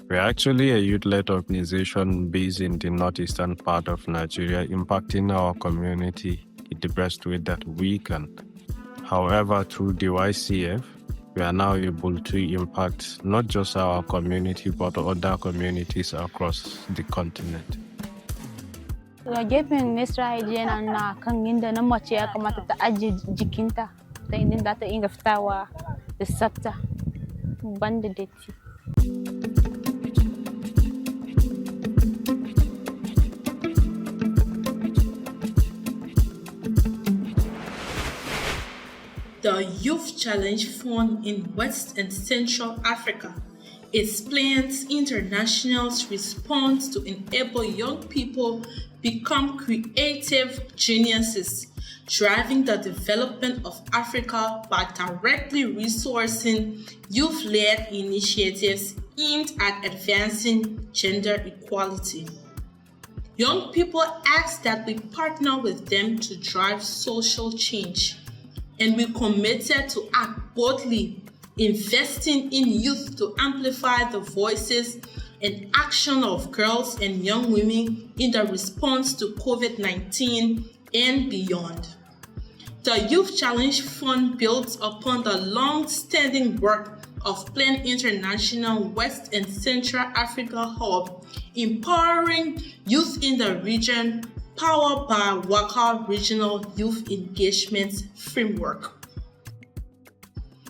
We're actually a youth-led organization based in the northeastern part of Nigeria, impacting our community in the best way that we can. However, through the YCF, we are now able to impact not just our community, but other communities across the continent. Gefen Nisra yana na kan inda na mace ya kamata ta ajiye jikinta ta inda za ta inga fitawa da tsafta banda datti. The Youth Challenge Fund in West and Central Africa explains international's response to enable young people become creative geniuses, driving the development of Africa by directly resourcing youth-led initiatives aimed at advancing gender equality. Young people ask that we partner with them to drive social change, and we committed to act boldly, investing in youth to amplify the voices and action of girls and young women in the response to COVID-19 and beyond. The Youth Challenge Fund builds upon the long-standing work of Plan International West and Central Africa Hub, empowering youth in the region, powered by WACA Regional Youth Engagement Framework.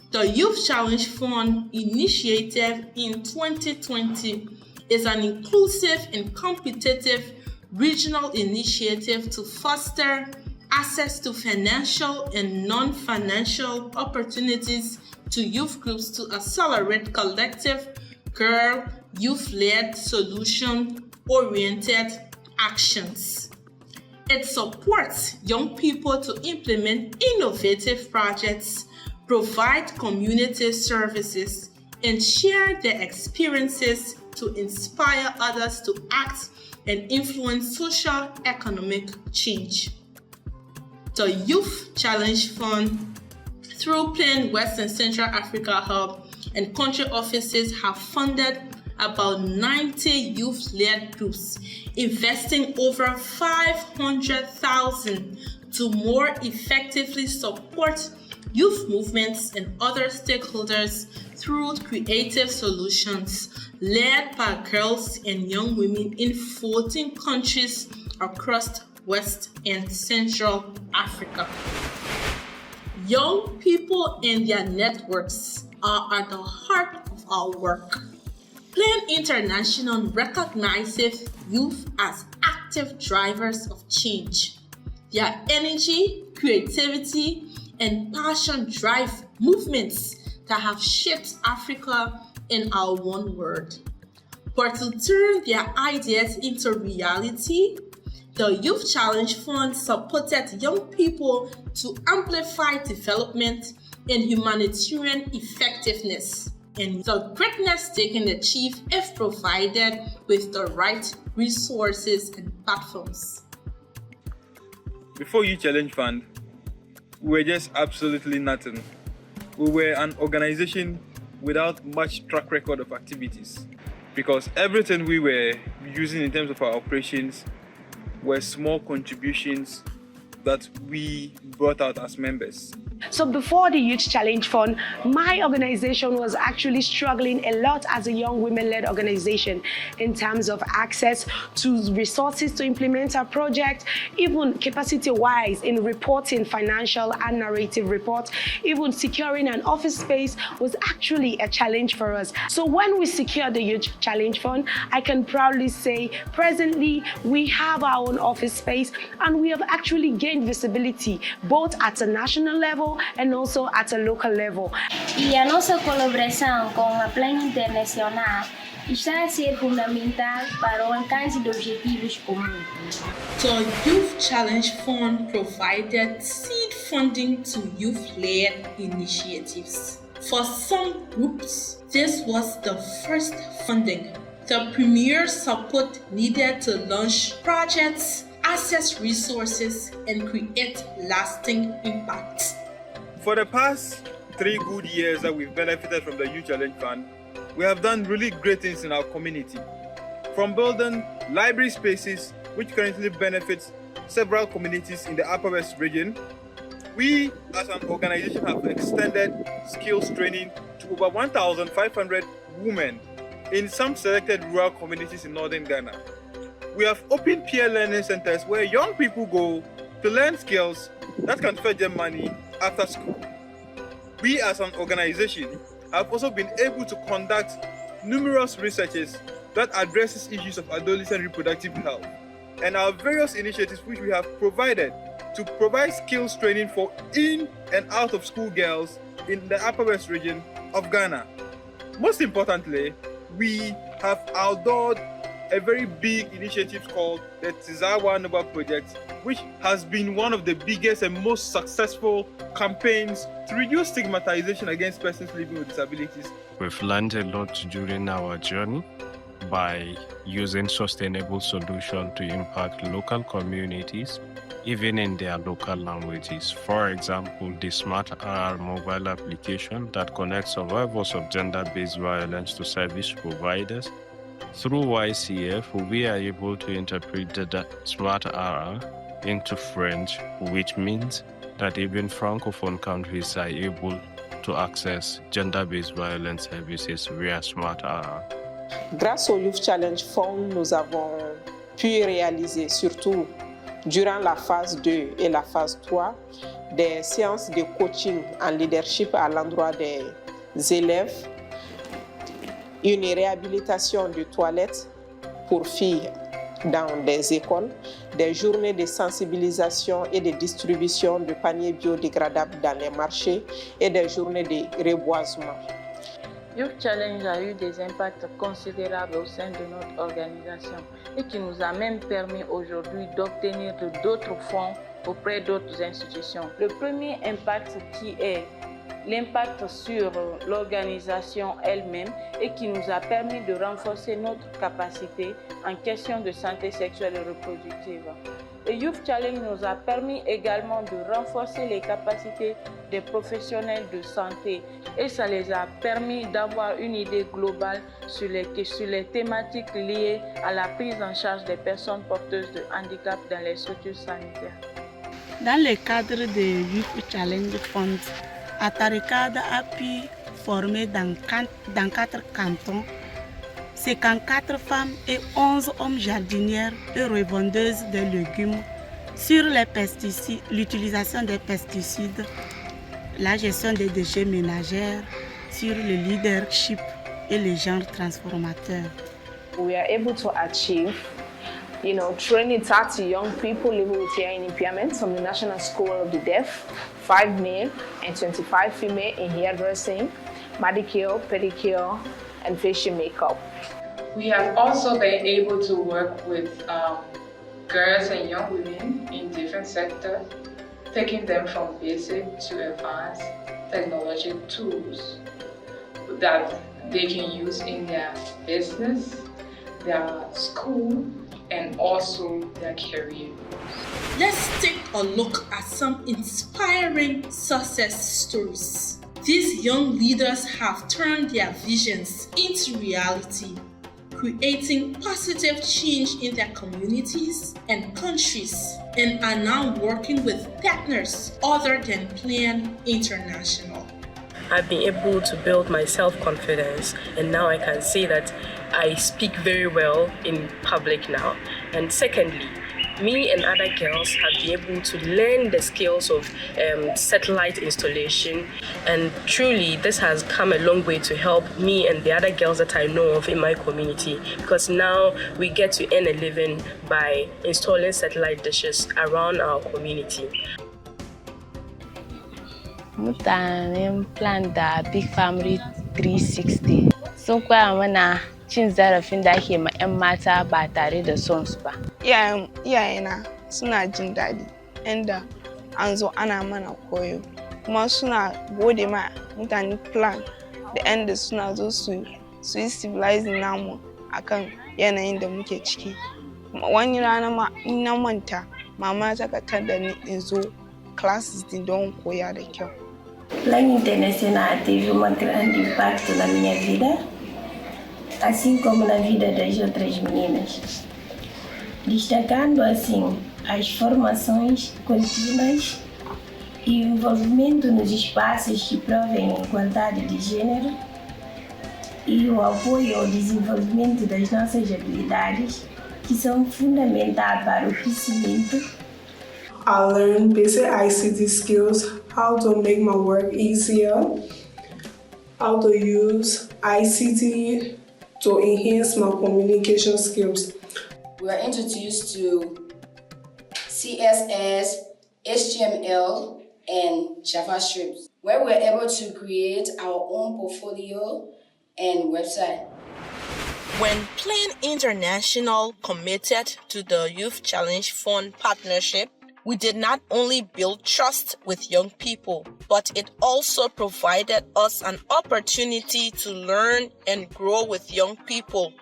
The Youth Challenge Fund, initiated in 2020, is an inclusive and competitive regional initiative to foster access to financial and non-financial opportunities to youth groups to accelerate collective, girl, youth-led, solution-oriented actions. It supports young people to implement innovative projects, provide community services, and share their experiences to inspire others to act and influence social economic change. The Youth Challenge Fund, through Plan West and Central Africa Hub and country offices, have funded about 90 youth-led groups, investing over $500,000 to more effectively support youth movements and other stakeholders through creative solutions led by girls and young women in 14 countries across West and Central Africa. Young people and their networks are at the heart of our work. Plan International recognizes youth as active drivers of change. Their energy, creativity, and passion drive movements that have shaped Africa and our one world. But to turn their ideas into reality, the Youth Challenge Fund supported young people to amplify development and humanitarian effectiveness, and the greatness they can achieve if provided with the right resources and platforms. Before Youth Challenge Fund, we were just absolutely nothing. We were an organization without much track record of activities, because everything we were using in terms of our operations were small contributions that we brought out as members. So before the Youth Challenge Fund, my organization was actually struggling a lot as a young women-led organization in terms of access to resources to implement our project, even capacity-wise in reporting financial and narrative reports, even securing an office space was actually a challenge for us. So when we secured the Youth Challenge Fund, I can proudly say presently we have our own office space and we have actually gained visibility both at a national level and also at a local level. E a nossa colaboração com a Plano Internacional está a ser fundamental para o alcance de objetivos comuns. The Youth Challenge Fund provided seed funding to youth-led initiatives. For some groups, this was the first funding, the premier support needed to launch projects, access resources, and create lasting impact. For the past 3 good years that we've benefited from the Youth Challenge Fund, we have done really great things in our community. From building library spaces, which currently benefits several communities in the Upper West region, we as an organization have extended skills training to over 1,500 women in some selected rural communities in northern Ghana. We have opened peer learning centers where young people go to learn skills that can fetch them money after school. We as an organization have also been able to conduct numerous researches that addresses issues of adolescent reproductive health, and our various initiatives which we have provided to provide skills training for in and out of school girls in the Upper West region of Ghana. Most importantly, we have outdoored a very big initiative called the Tizawa Nova Project, which has been one of the biggest and most successful campaigns to reduce stigmatization against persons living with disabilities. We've learned a lot during our journey by using sustainable solutions to impact local communities, even in their local languages. For example, the Smart RR mobile application that connects survivors of gender-based violence to service providers. Through YCF, we are able to interpret the Smart RR into French, which means that even Francophone countries are able to access gender-based violence services via Smart RR. Grâce au Youth Challenge Fund, nous avons pu réaliser, surtout durant la phase 2 et la phase 3, des séances de coaching en leadership à l'endroit des élèves, une réhabilitation de toilettes pour filles dans des écoles, des journées de sensibilisation et de distribution de paniers biodégradables dans les marchés et des journées de reboisement. Youth Challenge a eu des impacts considérables au sein de notre organisation et qui nous a même permis aujourd'hui d'obtenir d'autres fonds auprès d'autres institutions. Le premier impact qui est l'impact sur l'organisation elle-même et qui nous a permis de renforcer notre capacité en question de santé sexuelle et reproductive. Le Youth Challenge nous a permis également de renforcer les capacités des professionnels de santé et ça les a permis d'avoir une idée globale sur les thématiques liées à la prise en charge des personnes porteuses de handicap dans les structures sanitaires. Dans le cadre de Youth Challenge Fund, Atarikada a pu former dans 4 cantons 54 femmes et 11 hommes jardinières et revendeuses de légumes sur les pesticides, l'utilisation des pesticides, la gestion des déchets ménagers, sur le leadership et les genres transformateurs. We are able to achieve, training 30 young people living with hearing impairment from the National School of the Deaf, 5 male and 25 female in hairdressing, manicure, pedicure, and facial makeup. We have also been able to work with girls and young women in different sectors, taking them from basic to advanced technology tools that they can use in their business, their school, and also their career. Let's take a look at some inspiring success stories. These young leaders have turned their visions into reality, creating positive change in their communities and countries, and are now working with partners other than Plan International. I've been able to build my self-confidence, and now I can say that I speak very well in public now. And secondly, me and other girls have been able to learn the skills of satellite installation, and truly this has come a long way to help me and the other girls that I know of in my community, because now we get to earn a living by installing satellite dishes around our community. Mutanen plan da Big Family 360 sun koya mana cin zarafin da ake ma 'yan mata ba tare da son su ba. Iyayena suna jin daɗi inda an zo ana mana koyo, kuma suna gode ma mutane plan da yanda suna zo su yi civilizing namu akan yanayin da muke ciki. Wani rana ma ina manta mama ta katar da ni in zo classes din don koya da kyau. Plan International teve um grande impacto na minha vida, assim como na vida das outras meninas, destacando assim as formações contínuas e o envolvimento nos espaços que provém a igualdade de gênero e o apoio ao desenvolvimento das nossas habilidades, que são fundamentais para o crescimento. I learned basic ICT skills, how to make my work easier, how to use ICT to enhance my communication skills. We were introduced to CSS, HTML, and JavaScript, where we were able to create our own portfolio and website. When Plan International committed to the Youth Challenge Fund partnership, we did not only build trust with young people, but it also provided us an opportunity to learn and grow with young people.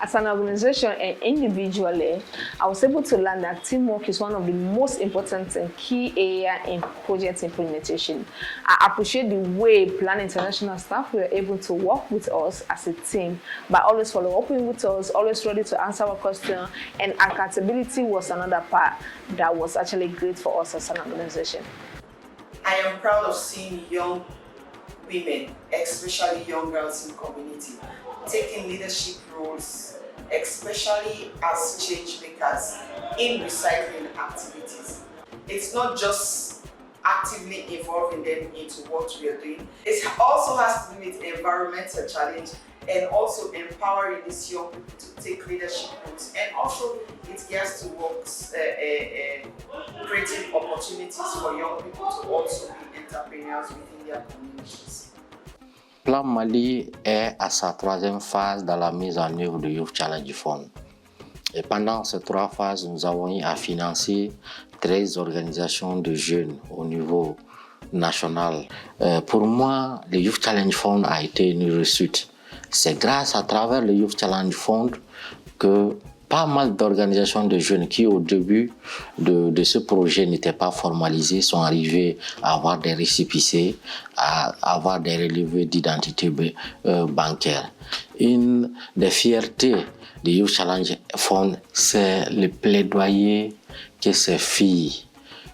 As an organization and individually, I was able to learn that teamwork is one of the most important and key areas in project implementation. I appreciate the way Plan International staff were able to work with us as a team by always following up with us, always ready to answer our questions, and accountability was another part that was actually great for us as an organization. I am proud of seeing young women, especially young girls in the community, taking leadership roles, especially as change makers in recycling activities. It's not just actively involving them into what we are doing. It also has to do with environmental challenge and also empowering these young people to take leadership roles. And also it gets to works, creating opportunities for young people to also be entrepreneurs within their communities. Plan Mali est à sa troisième phase dans la mise en œuvre du Youth Challenge Fund. Et pendant ces 3 phases, nous avons eu à financer 13 organisations de jeunes au niveau national. Pour moi, le Youth Challenge Fund a été une réussite. C'est grâce à travers le Youth Challenge Fund que pas mal d'organisations de jeunes qui au début de ce projet n'étaient pas formalisées sont arrivées à avoir des récépissés, à avoir des relevés d'identité bancaire. Une des fiertés du Youth Challenge Fund, c'est le plaidoyer que ces filles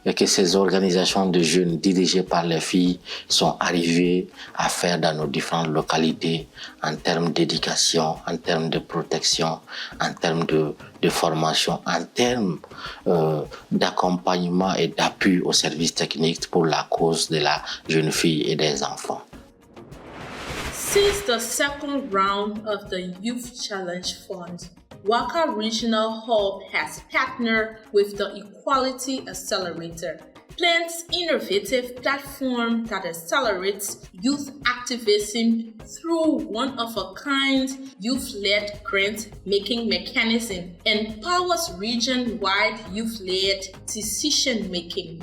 et que ces organisations de jeunes dirigées par les filles sont arrivées à faire dans nos différentes localités en termes d'éducation, en termes de protection, en termes de formation, en termes d'accompagnement et d'appui aux services techniques pour la cause de la jeune fille et des enfants. Since the second round of the Youth Challenge Fund, WACA Regional Hub has partnered with the Equality Accelerator, Plan's innovative platform that accelerates youth activism through one-of-a-kind youth-led grant-making mechanism and empowers region-wide youth-led decision-making.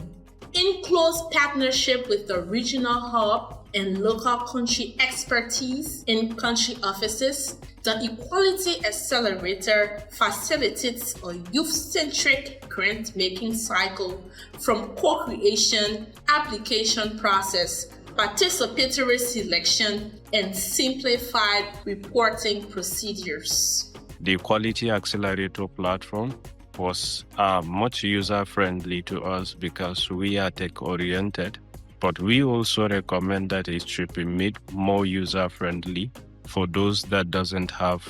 In close partnership with the Regional Hub and local country expertise in country offices, the Equality Accelerator facilitates a youth-centric grant-making cycle from co-creation, application process, participatory selection, and simplified reporting procedures. The Equality Accelerator platform was much user-friendly to us because we are tech-oriented, but we also recommend that it should be made more user-friendly for those that doesn't have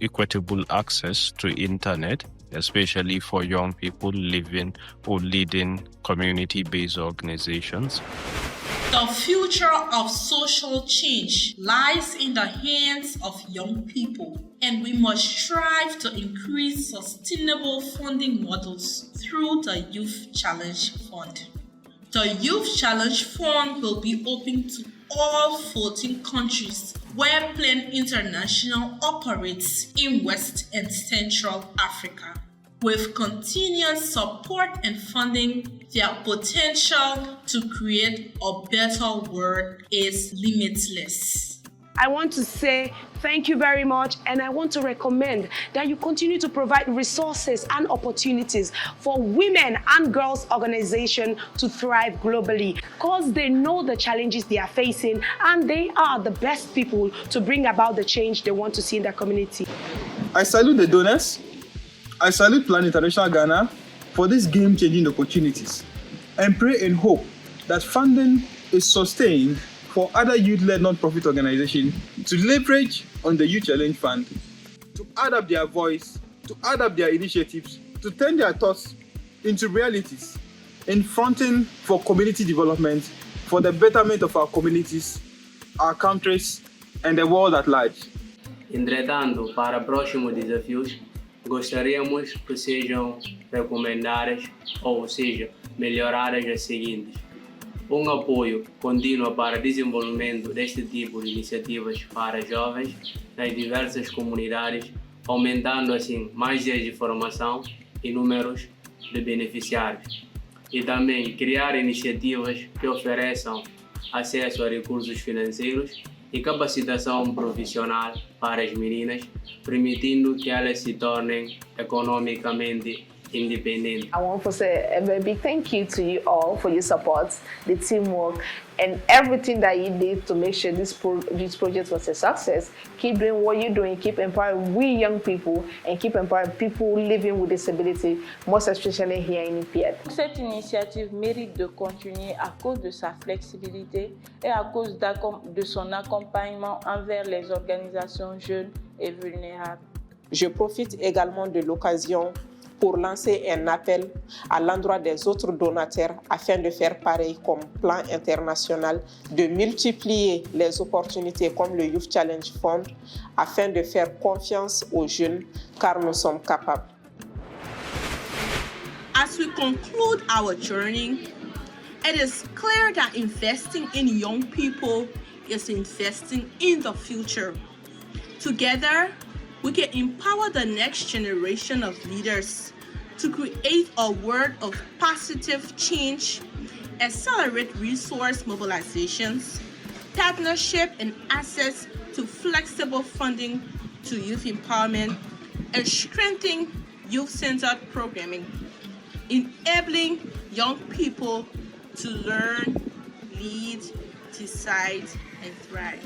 equitable access to internet, especially for young people living or leading community-based organizations. The future of social change lies in the hands of young people, and we must strive to increase sustainable funding models through the Youth Challenge Fund. The Youth Challenge Fund will be open to all 14 countries where Plan International operates in West and Central Africa. With continued support and funding, their potential to create a better world is limitless. I want to say Thank you very much, and I want to recommend that you continue to provide resources and opportunities for women and girls organizations to thrive globally, because they know the challenges they are facing and they are the best people to bring about the change they want to see in their community. I salute the donors. I salute Plan International Ghana for these game-changing opportunities and pray and hope that funding is sustained for other youth-led non-profit organizations to leverage on the Youth Challenge Fund, to add up their voice, to add up their initiatives, to turn their thoughts into realities, in fronting for community development, for the betterment of our communities, our countries, and the world at large. Entretanto, para próximos desafios, gostaríamos que sejam recomendadas, ou seja, melhoradas as seguintes. Apoio contínuo para o desenvolvimento deste tipo de iniciativas para jovens nas diversas comunidades, aumentando assim mais dias de formação e números de beneficiários. E também criar iniciativas que ofereçam acesso a recursos financeiros e capacitação profissional para as meninas, permitindo que elas se tornem economicamente independent. I want to say a very big thank you to you all for your support, the teamwork, and everything that you did to make sure this project was a success. Keep doing what you're doing, keep empowering we young people, and keep empowering people living with disability, most especially here in IPIAD. Cette initiative mérite de continuer à cause de sa flexibilité et à cause de son accompagnement envers les organisations jeunes et vulnérables. Je profite également de l'occasion pour lancer un appel à l'endroit des autres donateurs afin de faire pareil comme plan international, de multiplier les opportunités comme le Youth Challenge Fund afin de faire confiance aux jeunes car nous sommes capables. As we conclude our journey, it is clear that investing in young people is investing in the future. Together, we can empower the next generation of leaders to create a world of positive change, accelerate resource mobilizations, partnership and access to flexible funding to youth empowerment, and strengthen youth-centered programming, enabling young people to learn, lead, decide, and thrive.